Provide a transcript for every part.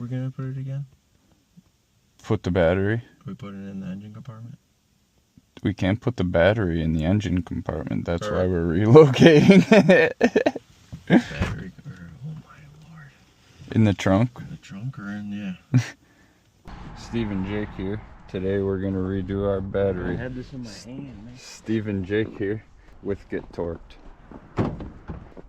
we're gonna put it again? Put the battery. We put it in the engine compartment? We can't put the battery in the engine compartment. That's why we're relocating. Battery, oh my lord. In the trunk? In the trunk or in, yeah. Steve and Jake here. Today we're gonna redo our battery. I had this in my hand, man. Steve and Jake here with Get Torqued.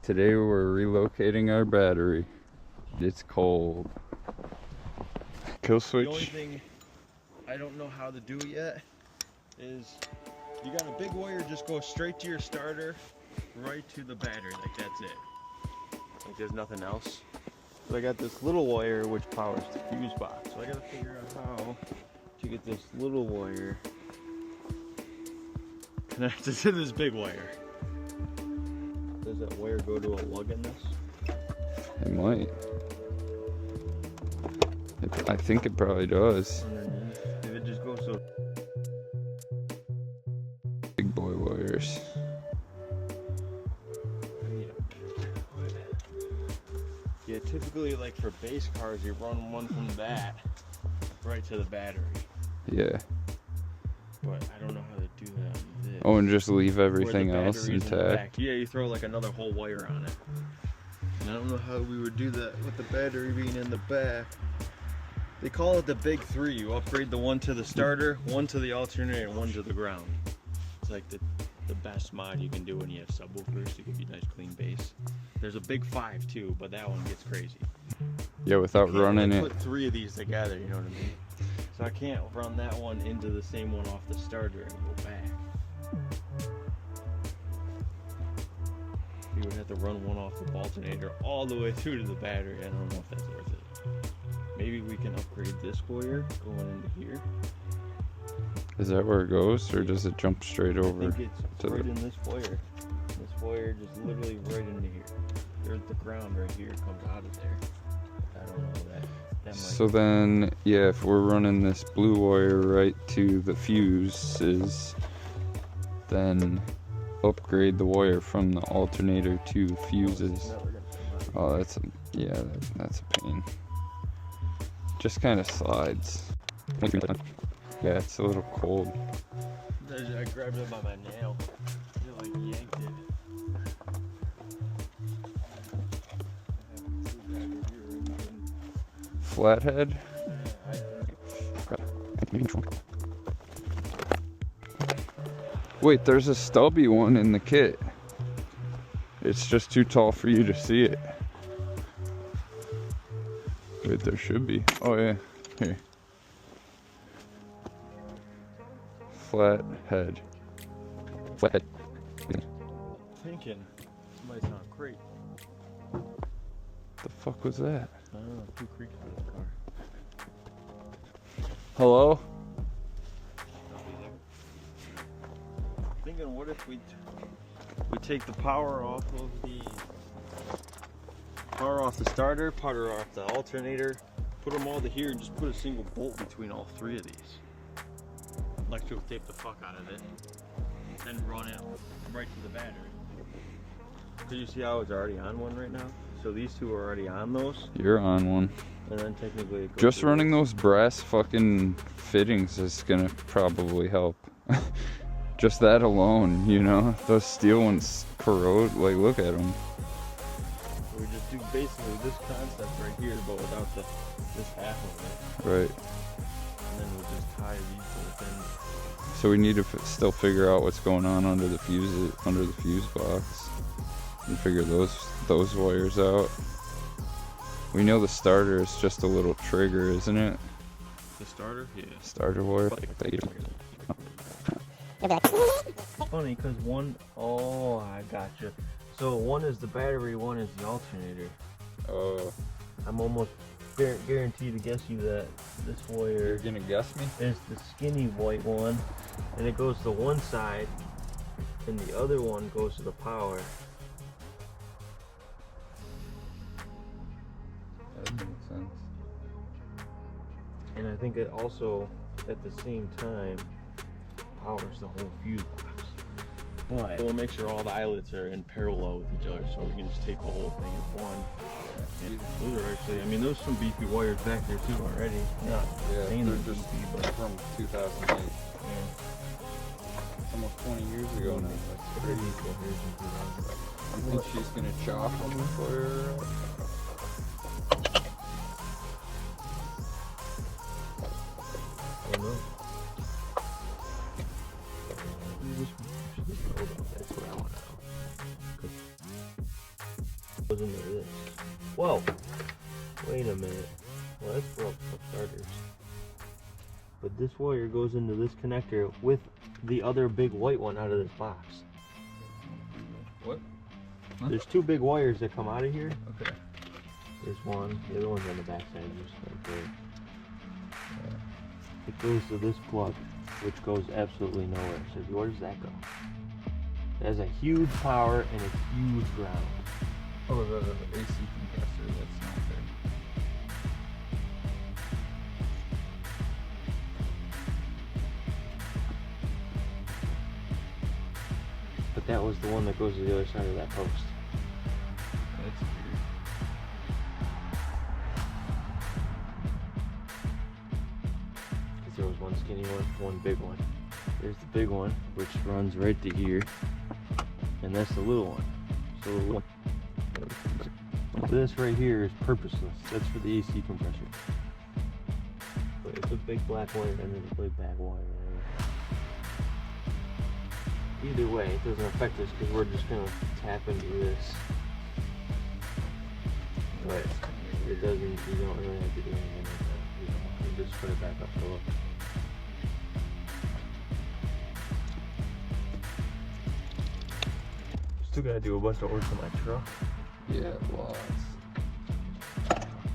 Today we're relocating our battery. It's cold. Kill switch. The only thing I don't know how to do yet is you got a big wire, just go straight to your starter, right to the battery, like that's it. Like there's nothing else. But I got this little wire which powers the fuse box. So I gotta figure out how to get this little wire connected to this big wire. Does that wire go to a lug in this? It might. I think it probably does. Underneath. If it just goes so Big boy wires. Yeah, typically like for base cars, you run one from that right to the battery. Yeah. But I don't know how to do that on this. Oh, and just leave everything else intact. Yeah, you throw like another whole wire on it. And I don't know how we would do that with the battery being in the back. They call it the big three. You upgrade the one to the starter, one to the alternator, and one to the ground. It's like the best mod you can do when you have subwoofers to give you a nice clean bass. There's a big five too, but that one gets crazy. Yeah, without running it. Put three of these together, you know what I mean? So I can't run that one into the same one off the starter and go back. You would have to run one off the alternator all the way through to the battery. I don't know if that's worth it. Maybe we can upgrade this wire going into here. Is that where it goes, or does it jump straight over? I think it's right in this wire. This wire just literally right into here. There's the ground right here, comes out of there. I don't know that. So then, yeah, if we're running this blue wire right to the fuses, then upgrade the wire from the alternator to the fuses. Oh, that's that's a pain. Just kind of slides. Yeah, it's a little cold. I grabbed it by my nail. I like yanked it. Flathead? Wait, there's a stubby one in the kit. It's just too tall for you to see it. Wait, there should be. Oh yeah, here. Flathead. Flathead. Thinking somebody's on a crate. The fuck was that? I don't know, 2 creaks for this car. Hello? Thinking, what if we take the power off of the starter, power off the alternator, put them all to here, and just put a single bolt between all 3 of these. Electrical tape the fuck out of it, then run it right to the battery. Did you see how it's already on one right now? So these 2 are already on those. You're on one. And then technically it goes just running those brass fucking fittings is gonna probably help. Just that alone, you know? Those steel ones corrode, like look at them. We just do basically this concept right here, but without this half of it. Right. And then we'll just tie these both in. So we need to still figure out what's going on under the fuse box, and figure those wires out. We know the starter is just a little trigger, isn't it? The starter? Yeah. Starter wire. Funny, because oh, I gotcha. So one is the battery, one is the alternator. Oh. I'm almost guaranteed to guess you that this wire. You're gonna guess me? Is the skinny white one, and it goes to one side, and the other one goes to the power. That makes sense. And I think it also, at the same time, powers the whole fuse box. But we'll make sure all the eyelets are in parallel with each other, so we can just take the whole thing as one. Yeah, those are actually, I mean, there's some beefy wires back there too already. Not insanely they're just beefy, but from 2008. yeah. It's almost 20 years ago now. That's crazy. I think she's gonna chop them for her. I don't know. That's what I want to know. Goes into this. Whoa! Wait a minute. Well, that's for starters. But this wire goes into this connector with the other big white one out of this box. What? Huh? There's two big wires that come out of here. Okay. There's one. The other one's on the back side. Just right there. It goes to this plug, which goes absolutely nowhere. So where does that go? It has a huge power and a huge ground. Oh, the AC compressor, that's not there. But that was the one that goes to the other side of that post. That's weird. Because there was one skinny one, one big one. There's the big one, which runs right to here. And that's the little one. So the little one. This right here is purposeless. That's for the AC compressor. But it's a big black wire and then a big black wire. Either way, it doesn't affect us because we're just gonna tap into this. But it doesn't. You don't really have to do anything with that. You just put it back up to look. Still gotta do a bunch of work on my truck. Yeah, lots.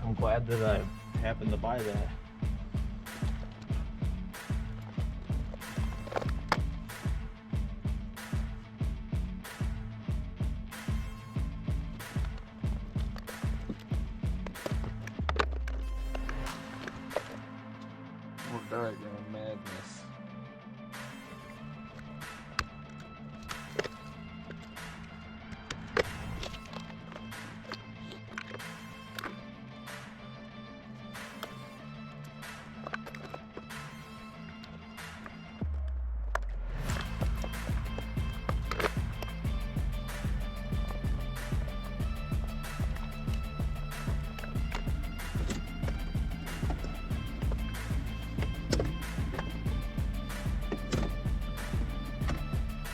I'm glad that I happened to buy that. More diagram madness.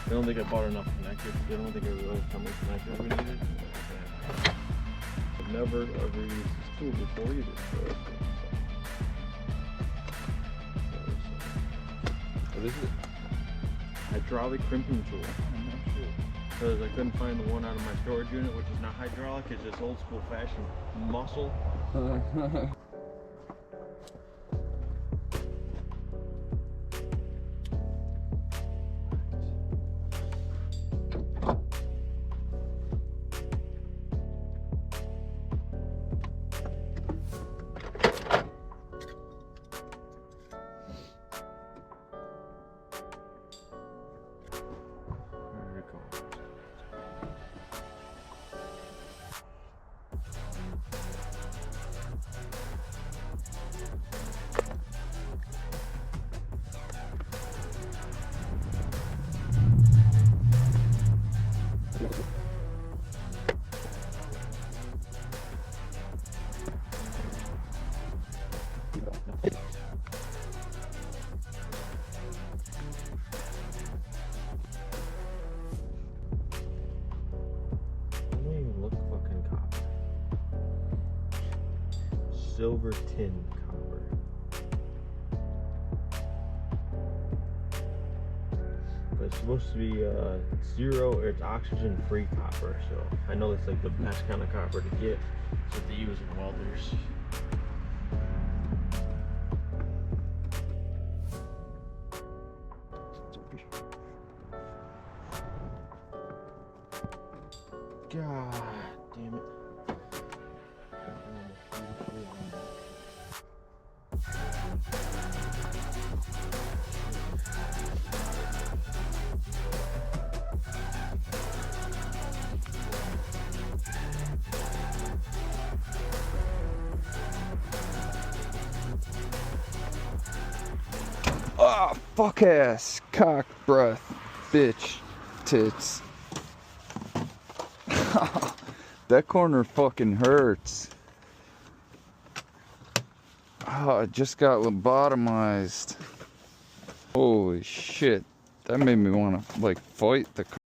I don't think I bought enough connectors. I don't think I realized how many connectors we needed. I've never ever used this tool before either. So What is it? hydraulic crimping tool. Because I couldn't find the one out of my storage unit, which is not hydraulic. It's just old school fashioned muscle. Silver tin copper. But it's supposed to be zero, or it's oxygen free copper, so I know it's like the best kind of copper to get. It's what they use in welders. God damn it. Ah, fuck ass, cock breath, bitch, tits. That corner fucking hurts. Oh, it just got lobotomized. Holy shit. That made me want to, like, fight the car.